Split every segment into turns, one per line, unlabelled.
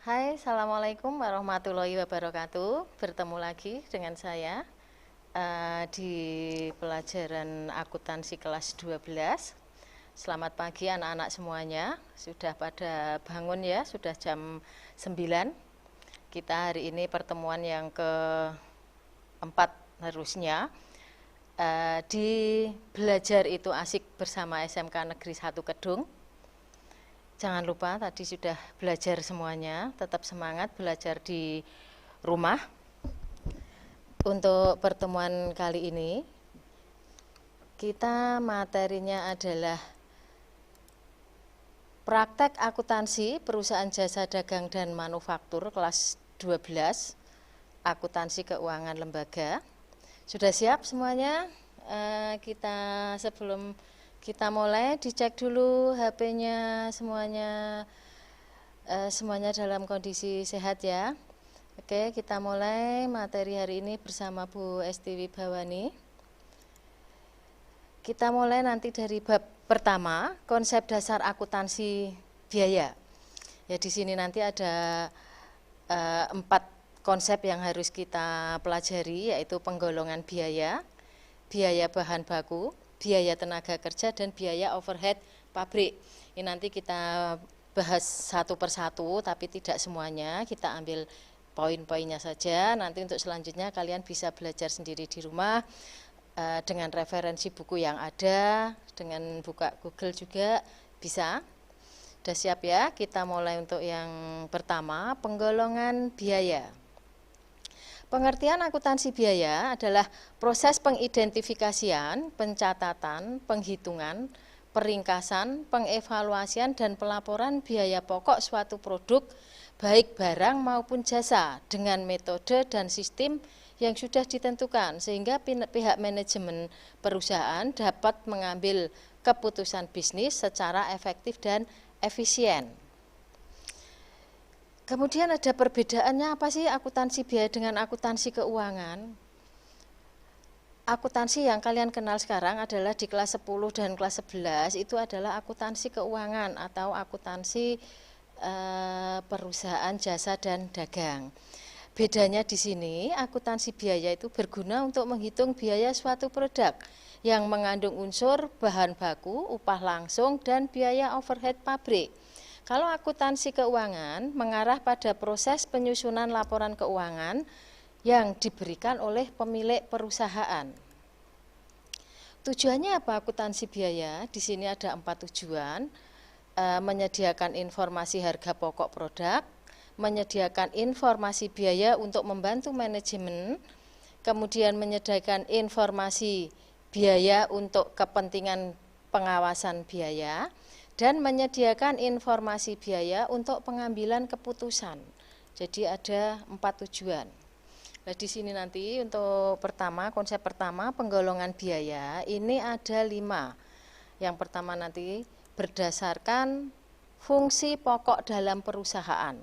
Hai, Assalamualaikum warahmatullahi wabarakatuh. Bertemu lagi dengan saya di pelajaran akuntansi kelas 12. Selamat pagi anak-anak semuanya. Sudah pada bangun ya, sudah jam 9. Kita hari ini pertemuan yang keempat harusnya. Di belajar itu asik bersama SMK Negeri 1 Kedung. Jangan lupa tadi sudah belajar semuanya, tetap semangat belajar di rumah. Untuk pertemuan kali ini, kita materinya adalah praktek akuntansi perusahaan jasa dagang dan manufaktur kelas 12, akuntansi keuangan lembaga. Sudah siap semuanya? Kita sebelum kita mulai dicek dulu HP-nya semuanya dalam kondisi sehat ya. Oke, kita mulai materi hari ini bersama Bu Esti Wibawani. Kita mulai nanti dari bab pertama, konsep dasar akuntansi biaya. Ya, di sini nanti ada 4 konsep yang harus kita pelajari, yaitu penggolongan biaya, biaya bahan baku, biaya tenaga kerja, dan biaya overhead pabrik. Ini nanti kita bahas satu persatu, tapi tidak semuanya, kita ambil poin-poinnya saja. Nanti untuk selanjutnya kalian bisa belajar sendiri di rumah dengan referensi buku yang ada, dengan buka Google juga bisa. Sudah siap ya? Kita mulai untuk yang pertama, penggolongan biaya. Pengertian akuntansi biaya adalah proses pengidentifikasian, pencatatan, penghitungan, peringkasan, pengevaluasian, dan pelaporan biaya pokok suatu produk, baik barang maupun jasa, dengan metode dan sistem yang sudah ditentukan, sehingga pihak manajemen perusahaan dapat mengambil keputusan bisnis secara efektif dan efisien. Kemudian ada perbedaannya, apa sih akuntansi biaya dengan akuntansi keuangan? Akuntansi yang kalian kenal sekarang adalah di kelas 10 dan kelas 11 itu adalah akuntansi keuangan atau akuntansi perusahaan jasa dan dagang. Bedanya di sini, akuntansi biaya itu berguna untuk menghitung biaya suatu produk yang mengandung unsur bahan baku, upah langsung, dan biaya overhead pabrik. Kalau akuntansi keuangan mengarah pada proses penyusunan laporan keuangan yang diberikan oleh pemilik perusahaan. Tujuannya apa akuntansi biaya? Di sini ada 4 tujuan. Menyediakan informasi harga pokok produk, menyediakan informasi biaya untuk membantu manajemen, kemudian menyediakan informasi biaya untuk kepentingan pengawasan biaya, dan menyediakan informasi biaya untuk pengambilan keputusan. Jadi ada 4 tujuan. Nah, di sini nanti untuk pertama, konsep pertama penggolongan biaya ini ada 5. Yang pertama nanti berdasarkan fungsi pokok dalam perusahaan.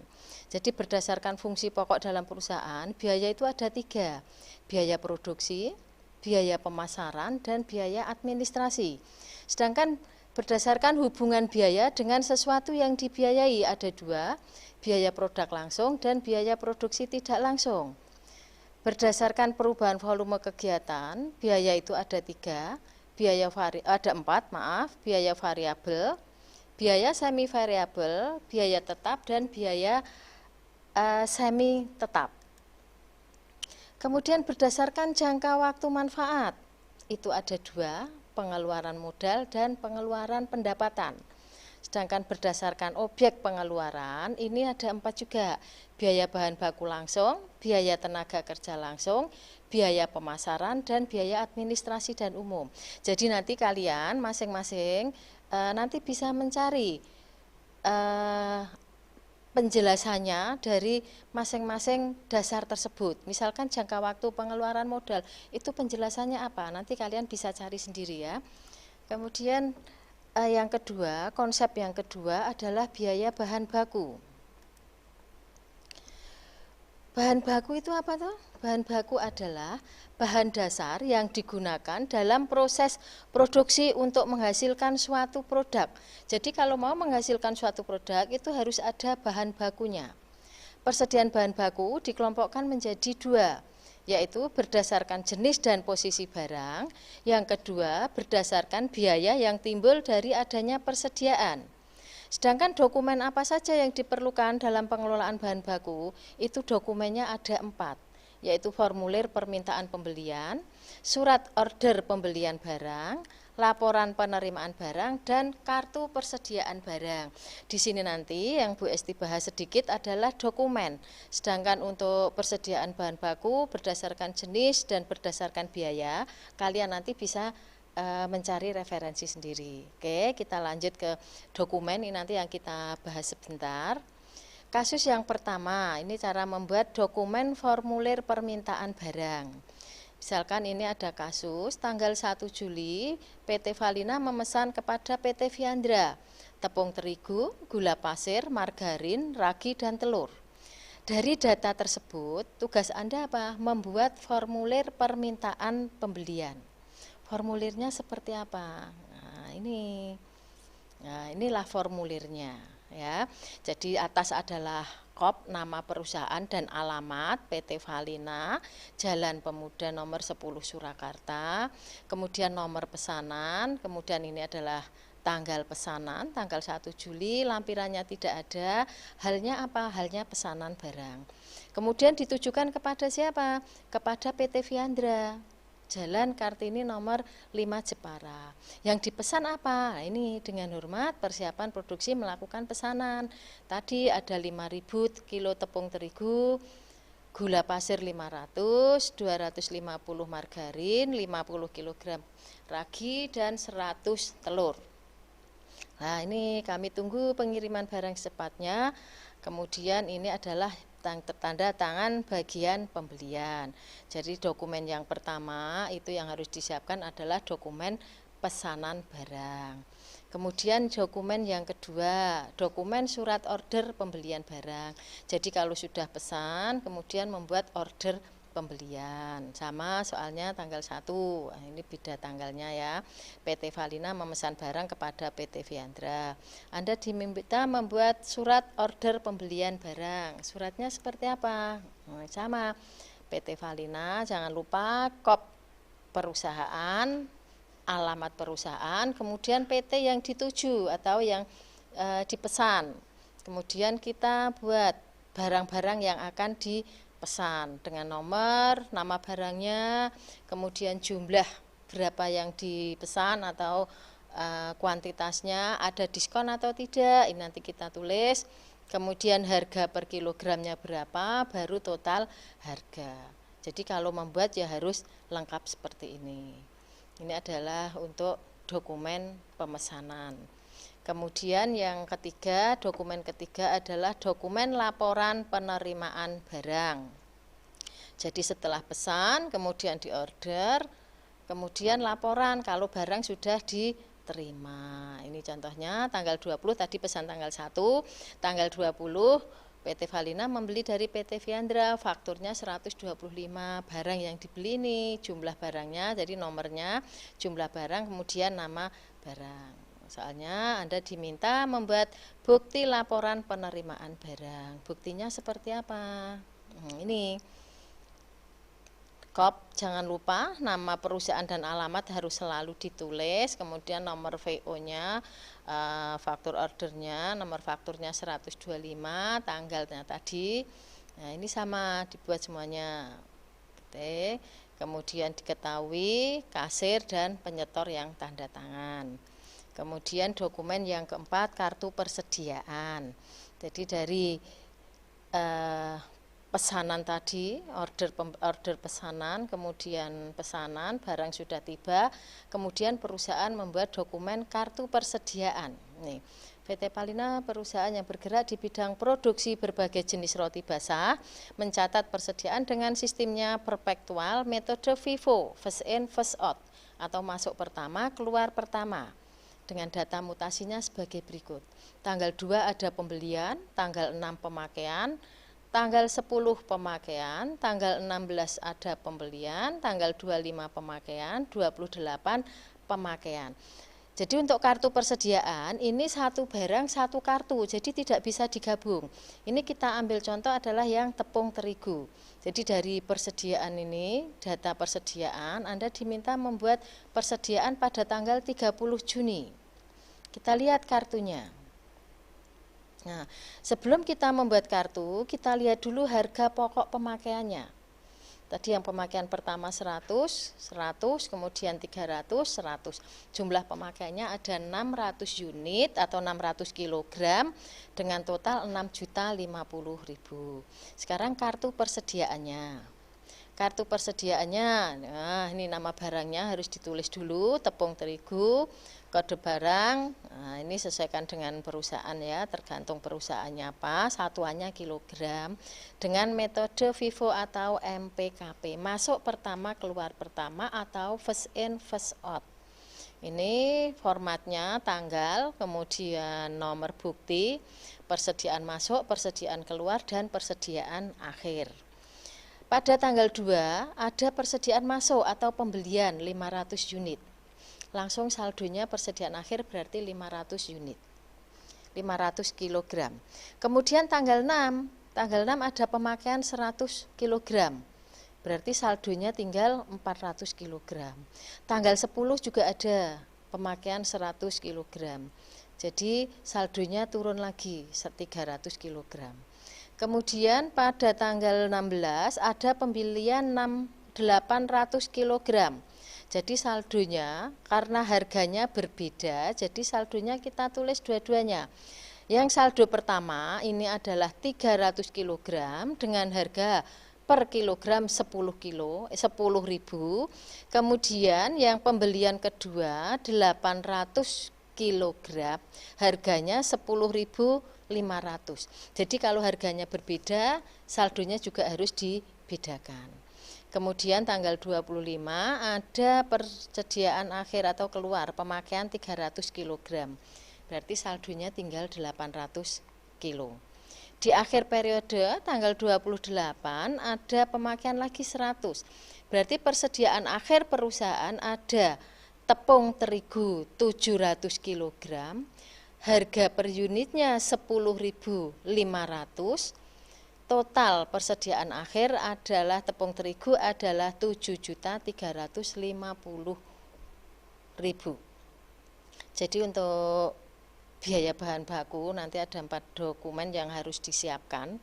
Jadi berdasarkan fungsi pokok dalam perusahaan, biaya itu ada 3. Biaya produksi, biaya pemasaran, dan biaya administrasi. Sedangkan berdasarkan hubungan biaya dengan sesuatu yang dibiayai ada 2, biaya produk langsung dan biaya produksi tidak langsung. Berdasarkan perubahan volume kegiatan, biaya itu ada 3, ada 4, biaya variabel, biaya semi variabel, biaya tetap, dan biaya semi tetap. Kemudian berdasarkan jangka waktu manfaat, itu ada 2, pengeluaran modal dan pengeluaran pendapatan. Sedangkan berdasarkan objek pengeluaran, ini ada 4 juga, biaya bahan baku langsung, biaya tenaga kerja langsung, biaya pemasaran, dan biaya administrasi dan umum. Jadi nanti kalian masing-masing nanti bisa mencari penjelasannya dari masing-masing dasar tersebut. Misalkan jangka waktu pengeluaran modal, itu penjelasannya apa? Nanti kalian bisa cari sendiri ya. Kemudian yang kedua, konsep yang kedua adalah biaya bahan baku. Bahan baku itu apa tuh? Bahan baku adalah bahan dasar yang digunakan dalam proses produksi untuk menghasilkan suatu produk. Jadi kalau mau menghasilkan suatu produk itu harus ada bahan bakunya. persediaan bahan baku dikelompokkan menjadi dua, yaitu berdasarkan jenis dan posisi barang, yang kedua berdasarkan biaya yang timbul dari adanya persediaan. Sedangkan dokumen apa saja yang diperlukan dalam pengelolaan bahan baku, itu dokumennya ada 4, yaitu formulir permintaan pembelian, surat order pembelian barang, laporan penerimaan barang, dan kartu persediaan barang. Di sini nanti yang Bu Esti bahas sedikit adalah dokumen. Sedangkan untuk persediaan bahan baku berdasarkan jenis dan berdasarkan biaya, kalian nanti bisa mencari referensi sendiri. Oke, kita lanjut ke dokumen, ini nanti yang kita bahas sebentar. Kasus yang pertama, ini cara membuat dokumen formulir permintaan barang. Misalkan ini ada kasus tanggal 1 Juli PT Valina memesan kepada PT Viandra tepung terigu, gula pasir, margarin, ragi, dan telur. Dari data tersebut, tugas Anda apa? Membuat formulir permintaan pembelian. Formulirnya seperti apa? Inilah formulirnya ya. Jadi atas adalah KOP, nama perusahaan dan alamat PT Valina, Jalan Pemuda nomor 10 Surakarta, kemudian nomor pesanan, kemudian ini adalah tanggal pesanan, tanggal 1 Juli, lampirannya tidak ada, halnya apa? Halnya pesanan barang. Kemudian ditujukan kepada siapa? Kepada PT Viandra, Jalan Kartini nomor 5 Jepara. Yang dipesan apa? Nah, ini dengan hormat persiapan produksi melakukan pesanan. Tadi ada 5.000 kilo tepung terigu, gula pasir 500, 250 margarin, 50 kg ragi, dan 100 telur. Nah, ini kami tunggu pengiriman barang secepatnya. Kemudian ini adalah tanda tangan bagian pembelian. Jadi dokumen yang pertama itu yang harus disiapkan adalah dokumen pesanan barang. Kemudian dokumen yang kedua, dokumen surat order pembelian barang. Jadi kalau sudah pesan, kemudian membuat order pembelian. Sama soalnya tanggal 1, ini beda tanggalnya ya. PT Valina memesan barang kepada PT Viandra. Anda diminta membuat surat order pembelian barang. Suratnya seperti apa? Sama PT Valina, jangan lupa KOP perusahaan, alamat perusahaan, kemudian PT yang dituju atau yang dipesan. Kemudian kita buat barang-barang yang akan dipesan dengan nomor, nama barangnya, kemudian jumlah berapa yang dipesan atau kuantitasnya, ada diskon atau tidak, ini nanti kita tulis. Kemudian harga per kilogramnya berapa, baru total harga. Jadi kalau membuat ya harus lengkap seperti ini. Ini adalah untuk dokumen pemesanan. Kemudian yang ketiga, dokumen ketiga adalah dokumen laporan penerimaan barang. Jadi setelah pesan, kemudian diorder, kemudian laporan kalau barang sudah diterima. Ini contohnya tanggal 20, tadi pesan tanggal 1, tanggal 20 PT Valina membeli dari PT Viandra, fakturnya 125, barang yang dibeli ini jumlah barangnya, jadi nomornya, jumlah barang, kemudian nama barang. Soalnya Anda diminta membuat bukti laporan penerimaan barang. Buktinya seperti apa? Ini KOP, jangan lupa nama perusahaan dan alamat harus selalu ditulis, kemudian nomor VO-nya, faktur ordernya, nomor fakturnya 125, tanggalnya tadi. Nah, ini sama dibuat semuanya. Oke. Kemudian diketahui kasir dan penyetor yang tanda tangan. Kemudian dokumen yang keempat, kartu persediaan. Jadi dari pesanan tadi, order pesanan, kemudian pesanan, barang sudah tiba, kemudian perusahaan membuat dokumen kartu persediaan. Nih, PT Valina perusahaan yang bergerak di bidang produksi berbagai jenis roti basah, mencatat persediaan dengan sistemnya perpetual, metode FIFO, first in, first out, atau masuk pertama, keluar pertama. Dengan data mutasinya sebagai berikut. Tanggal 2 ada pembelian, tanggal 6 pemakaian, tanggal 10 pemakaian, tanggal 16 ada pembelian, tanggal 25 pemakaian, 28 pemakaian. Jadi untuk kartu persediaan ini satu barang satu kartu, jadi tidak bisa digabung. Ini kita ambil contoh adalah yang tepung terigu. Jadi dari persediaan ini, data persediaan, Anda diminta membuat persediaan pada tanggal 30 Juni. Kita lihat kartunya. Nah, sebelum kita membuat kartu, kita lihat dulu harga pokok pemakaiannya. Tadi yang pemakaian pertama 100, kemudian 300, 100. Jumlah pemakaiannya ada 600 unit atau 600 kg dengan total 6.050.000. Sekarang kartu persediaannya. Kartu persediaannya, nah ini nama barangnya harus ditulis dulu, tepung terigu, kode barang, nah ini sesuaikan dengan perusahaan ya, tergantung perusahaannya apa, satuannya kilogram, dengan metode FIFO atau MPKP, masuk pertama, keluar pertama atau first in, first out. Ini formatnya tanggal, kemudian nomor bukti, persediaan masuk, persediaan keluar, dan persediaan akhir. Pada tanggal 2 ada persediaan masuk atau pembelian 500 unit. Langsung saldonya persediaan akhir berarti 500 unit. 500 kg. Kemudian tanggal 6 ada pemakaian 100 kg. Berarti saldonya tinggal 400 kg. Tanggal 10 juga ada pemakaian 100 kg. Jadi saldonya turun lagi 300 kg. Kemudian pada tanggal 16 ada pembelian 800 kg. Jadi saldonya karena harganya berbeda, jadi saldonya kita tulis dua-duanya. Yang saldo pertama ini adalah 300 kg dengan harga per kilogram 10.000. Kemudian yang pembelian kedua 800 kg, harganya 10.500. Jadi kalau harganya berbeda, saldonya juga harus dibedakan. Kemudian tanggal 25 ada persediaan akhir atau keluar pemakaian 300 kg. Berarti saldonya tinggal 800 kg. Di akhir periode tanggal 28 ada pemakaian lagi 100. Berarti persediaan akhir perusahaan ada tepung terigu 700 kg. Harga per unitnya 10.500. Total persediaan akhir adalah tepung terigu adalah 7.350.000. Jadi untuk biaya bahan baku nanti ada 4 dokumen yang harus disiapkan.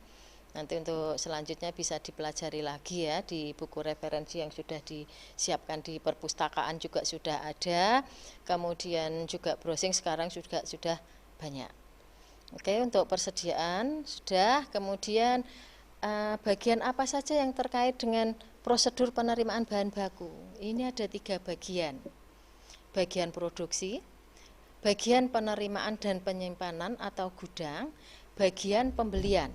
Nanti untuk selanjutnya bisa dipelajari lagi ya di buku referensi yang sudah disiapkan di perpustakaan juga sudah ada. Kemudian juga browsing sekarang juga sudah banyak. Oke, untuk persediaan sudah. Kemudian bagian apa saja yang terkait dengan prosedur penerimaan bahan baku? Ini ada 3 bagian. Bagian produksi, bagian penerimaan dan penyimpanan atau gudang, bagian pembelian.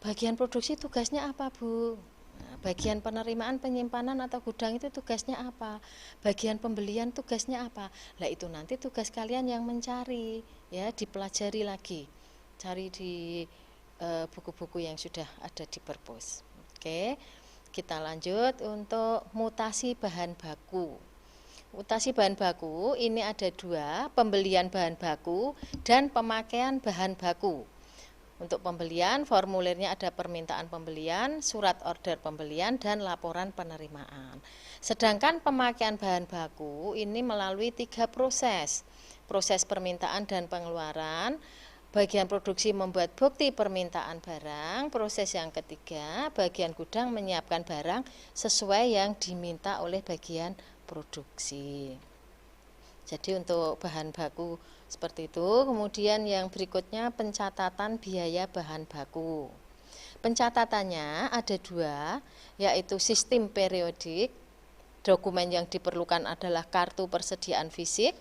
Bagian produksi tugasnya apa, Bu? Nah, bagian penerimaan, penyimpanan atau gudang itu tugasnya apa? Bagian pembelian tugasnya apa? Lah itu nanti tugas kalian yang mencari, ya, dipelajari lagi. Cari di buku-buku yang sudah ada di perpus. Oke, kita lanjut untuk mutasi bahan baku. Mutasi bahan baku ini ada 2, pembelian bahan baku dan pemakaian bahan baku. Untuk pembelian, formulirnya ada permintaan pembelian, surat order pembelian, dan laporan penerimaan. Sedangkan pemakaian bahan baku ini melalui 3 proses. Proses permintaan dan pengeluaran, bagian produksi membuat bukti permintaan barang, proses yang ketiga, bagian gudang menyiapkan barang sesuai yang diminta oleh bagian produksi. Jadi untuk bahan baku seperti itu. Kemudian yang berikutnya pencatatan biaya bahan baku. Pencatatannya ada 2, yaitu sistem periodik. Dokumen yang diperlukan adalah kartu persediaan fisik,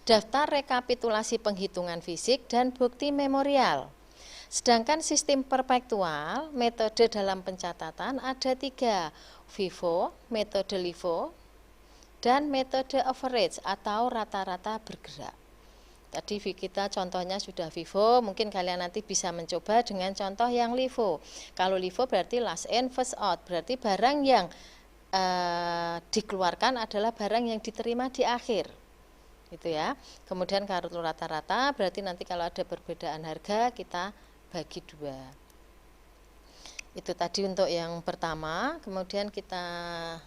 daftar rekapitulasi penghitungan fisik, dan bukti memorial. Sedangkan sistem perpektual, metode dalam pencatatan ada 3, FIFO, metode LIFO, dan metode average atau rata-rata bergerak. Tadi kita contohnya sudah FIFO, mungkin kalian nanti bisa mencoba dengan contoh yang LIFO. Kalau LIFO berarti last in first out, berarti barang yang dikeluarkan adalah barang yang diterima di akhir. gitu ya. Kemudian kalau rata-rata berarti nanti kalau ada perbedaan harga kita bagi 2. Itu tadi untuk yang pertama. Kemudian kita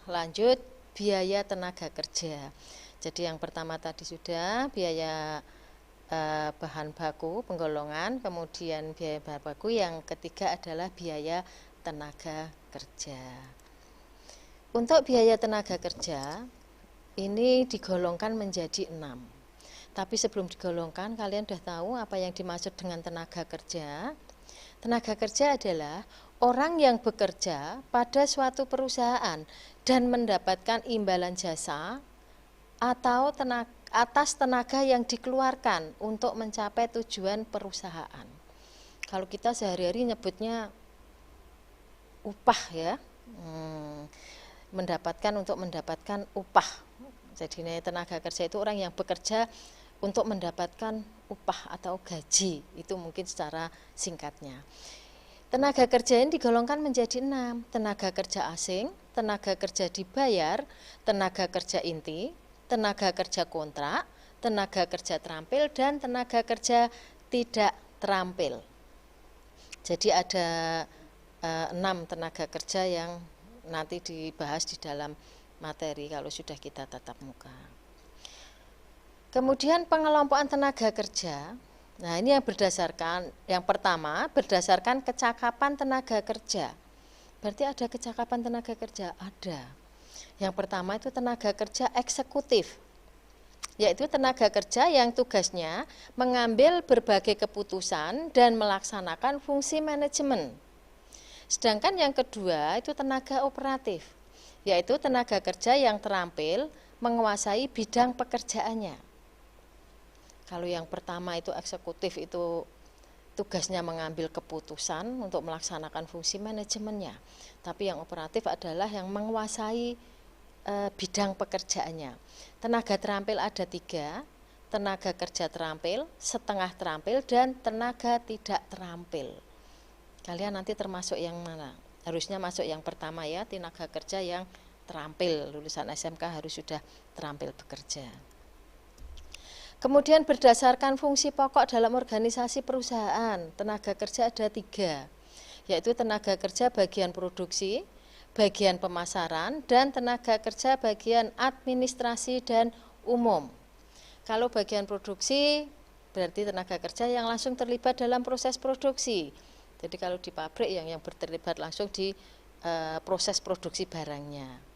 lanjut biaya tenaga kerja. Jadi yang pertama tadi sudah biaya bahan baku penggolongan, kemudian biaya bahan baku, yang ketiga adalah biaya tenaga kerja. Untuk biaya tenaga kerja ini digolongkan menjadi 6. Tapi sebelum digolongkan, kalian sudah tahu apa yang dimaksud dengan tenaga kerja. Tenaga kerja adalah orang yang bekerja pada suatu perusahaan dan mendapatkan imbalan jasa atau atas tenaga yang dikeluarkan untuk mencapai tujuan perusahaan. Kalau kita sehari-hari nyebutnya upah ya, mendapatkan upah. Jadi tenaga kerja itu orang yang bekerja untuk mendapatkan upah atau gaji, itu mungkin secara singkatnya. Tenaga kerja ini digolongkan menjadi 6, tenaga kerja asing, tenaga kerja dibayar, tenaga kerja inti, tenaga kerja kontrak, tenaga kerja terampil, dan tenaga kerja tidak terampil. Jadi ada 6 tenaga kerja yang nanti dibahas di dalam materi kalau sudah kita tatap muka. Kemudian pengelompokan tenaga kerja. Nah, ini yang berdasarkan, yang pertama berdasarkan kecakapan tenaga kerja. Berarti ada kecakapan tenaga kerja? Ada. Yang pertama itu tenaga kerja eksekutif, yaitu tenaga kerja yang tugasnya mengambil berbagai keputusan dan melaksanakan fungsi manajemen. Sedangkan yang kedua itu tenaga operatif, yaitu tenaga kerja yang terampil menguasai bidang pekerjaannya. Kalau yang pertama itu eksekutif, itu tugasnya mengambil keputusan untuk melaksanakan fungsi manajemennya. Tapi yang operatif adalah yang menguasai bidang pekerjaannya. Tenaga terampil ada 3, tenaga kerja terampil, setengah terampil, dan tenaga tidak terampil. Kalian nanti termasuk yang mana? Harusnya masuk yang pertama ya, tenaga kerja yang terampil, lulusan SMK harus sudah terampil bekerja. Kemudian berdasarkan fungsi pokok dalam organisasi perusahaan, tenaga kerja ada 3, yaitu tenaga kerja bagian produksi, bagian pemasaran, dan tenaga kerja bagian administrasi dan umum. Kalau bagian produksi berarti tenaga kerja yang langsung terlibat dalam proses produksi. Jadi kalau di pabrik yang terlibat langsung di proses produksi barangnya.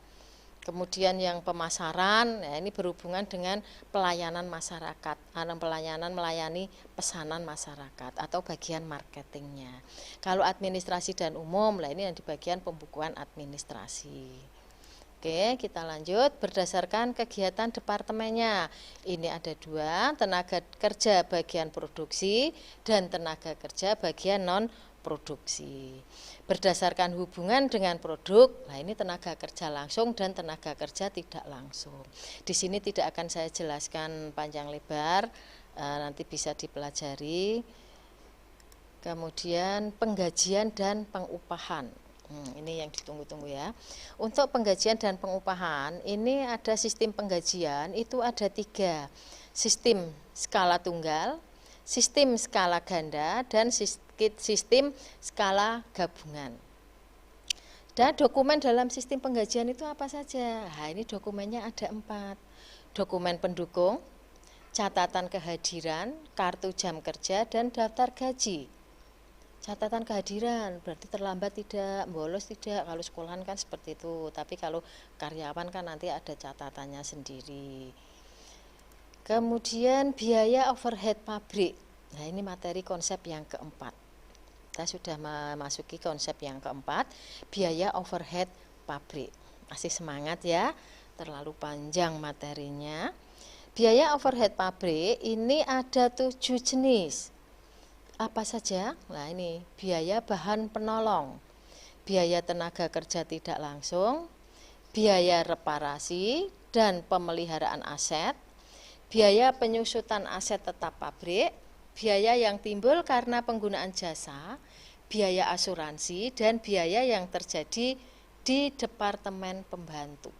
Kemudian yang pemasaran, ya ini berhubungan dengan pelayanan masyarakat, melayani pesanan masyarakat atau bagian marketingnya. Kalau administrasi dan umum, lah ini yang di bagian pembukuan administrasi. Oke, kita lanjut berdasarkan kegiatan departemennya. Ini ada 2, tenaga kerja bagian produksi dan tenaga kerja bagian non produksi. Berdasarkan hubungan dengan produk, nah ini tenaga kerja langsung dan tenaga kerja tidak langsung. Di sini tidak akan saya jelaskan panjang lebar, nanti bisa dipelajari. Kemudian penggajian dan pengupahan. Ini yang ditunggu-tunggu ya. Untuk penggajian dan pengupahan, ini ada sistem penggajian, itu ada 3. Sistem skala tunggal, sistem skala ganda, dan sistem skala gabungan. Dan dokumen dalam sistem penggajian itu apa saja? Nah, ini dokumennya ada 4. Dokumen pendukung, catatan kehadiran, kartu jam kerja, dan daftar gaji. Catatan kehadiran berarti terlambat tidak, bolos tidak, kalau sekolahan kan seperti itu. Tapi kalau karyawan kan nanti ada catatannya sendiri. Kemudian biaya overhead pabrik. Nah, ini materi konsep yang keempat. Kita sudah memasuki konsep yang keempat, biaya overhead pabrik. Masih semangat ya, terlalu panjang materinya. Biaya overhead pabrik ini ada 7 jenis. Apa saja? Nah, ini biaya bahan penolong, biaya tenaga kerja tidak langsung, biaya reparasi dan pemeliharaan aset, biaya penyusutan aset tetap pabrik, biaya yang timbul karena penggunaan jasa, biaya asuransi, dan biaya yang terjadi di departemen pembantu.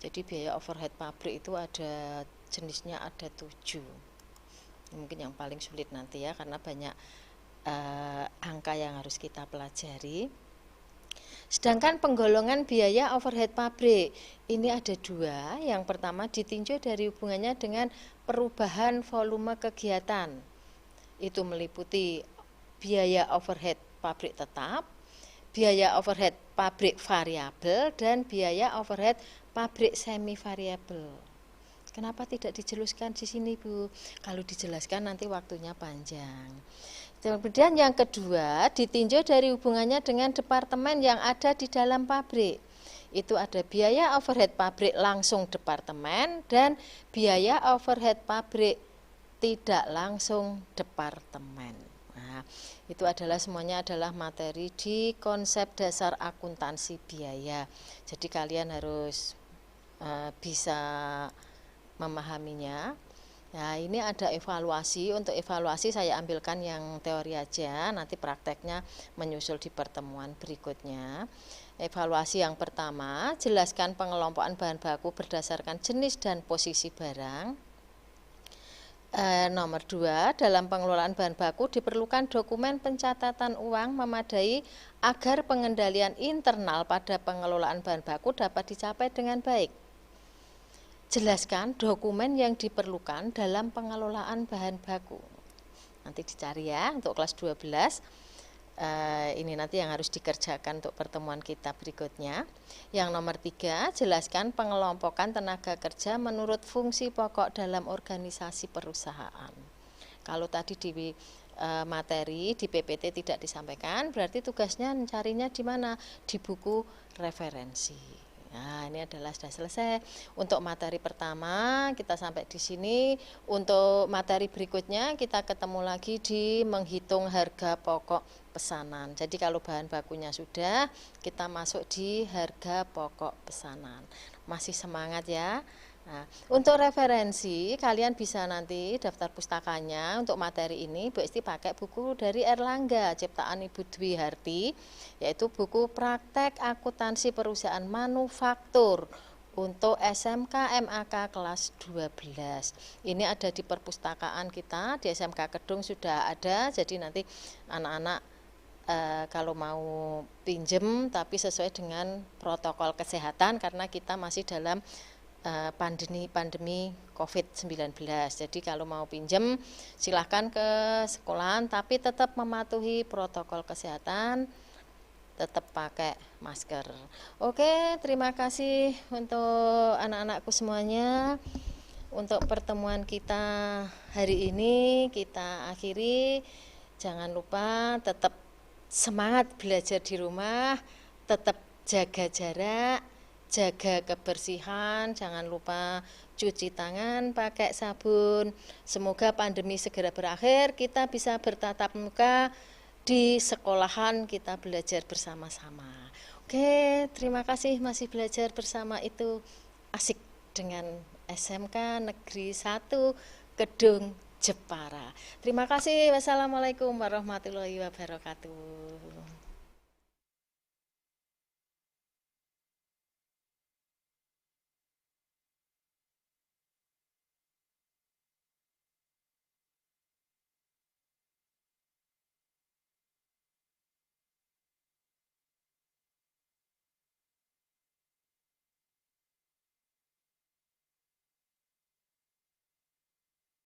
Jadi biaya overhead pabrik itu ada jenisnya ada 7. Mungkin yang paling sulit nanti ya, karena banyak angka yang harus kita pelajari. Sedangkan penggolongan biaya overhead pabrik ini ada 2. Yang pertama ditinjau dari hubungannya dengan perubahan volume kegiatan. Itu meliputi biaya overhead pabrik tetap, biaya overhead pabrik variabel, dan biaya overhead pabrik semi variabel. Kenapa tidak dijelaskan di sini, Bu? Kalau dijelaskan nanti waktunya panjang. Kemudian yang kedua, ditinjau dari hubungannya dengan departemen yang ada di dalam pabrik. Itu ada biaya overhead pabrik langsung departemen dan biaya overhead pabrik tidak langsung departemen. Nah, itu adalah semuanya adalah materi di konsep dasar akuntansi biaya. Jadi kalian harus bisa memahaminya. Nah, ini ada evaluasi. Untuk evaluasi saya ambilkan yang teori aja, nanti prakteknya menyusul di pertemuan berikutnya. Evaluasi yang pertama, jelaskan pengelompokan bahan baku berdasarkan jenis dan posisi barang. Nomor 2, dalam pengelolaan bahan baku diperlukan dokumen pencatatan uang memadai agar pengendalian internal pada pengelolaan bahan baku dapat dicapai dengan baik. Jelaskan dokumen yang diperlukan dalam pengelolaan bahan baku. Nanti dicari ya untuk kelas 12. Ini nanti yang harus dikerjakan untuk pertemuan kita berikutnya. Yang nomor 3, jelaskan pengelompokan tenaga kerja menurut fungsi pokok dalam organisasi perusahaan. Kalau tadi di materi di PPT tidak disampaikan, berarti tugasnya mencarinya di mana? Di buku referensi. Nah, ini adalah sudah selesai. Untuk materi pertama kita sampai di sini. Untuk materi berikutnya kita ketemu lagi di menghitung harga pokok pesanan. Jadi kalau bahan bakunya sudah, kita masuk di harga pokok pesanan. Masih semangat ya? Nah, untuk referensi kalian bisa nanti daftar pustakanya untuk materi ini Bu Esti pakai buku dari Erlangga ciptaan Ibu Dwi Harti, yaitu buku Praktek Akuntansi Perusahaan Manufaktur untuk SMK MAK kelas 12. Ini ada di perpustakaan kita, di SMK Kedung sudah ada, jadi nanti anak-anak kalau mau pinjem tapi sesuai dengan protokol kesehatan karena kita masih dalam pandemi COVID-19. Jadi kalau mau pinjem silahkan ke sekolahan tapi tetap mematuhi protokol kesehatan, tetap pakai masker. Oke, terima kasih untuk anak-anakku semuanya. Untuk pertemuan kita hari ini kita akhiri. Jangan lupa tetap semangat belajar di rumah, tetap jaga jarak, jaga kebersihan, jangan lupa cuci tangan pakai sabun. Semoga pandemi segera berakhir, kita bisa bertatap muka di sekolahan, kita belajar bersama-sama. Oke, terima kasih masih belajar bersama itu asik dengan SMK Negeri 1 Kedung Jepara. Terima kasih. Wassalamualaikum warahmatullahi wabarakatuh.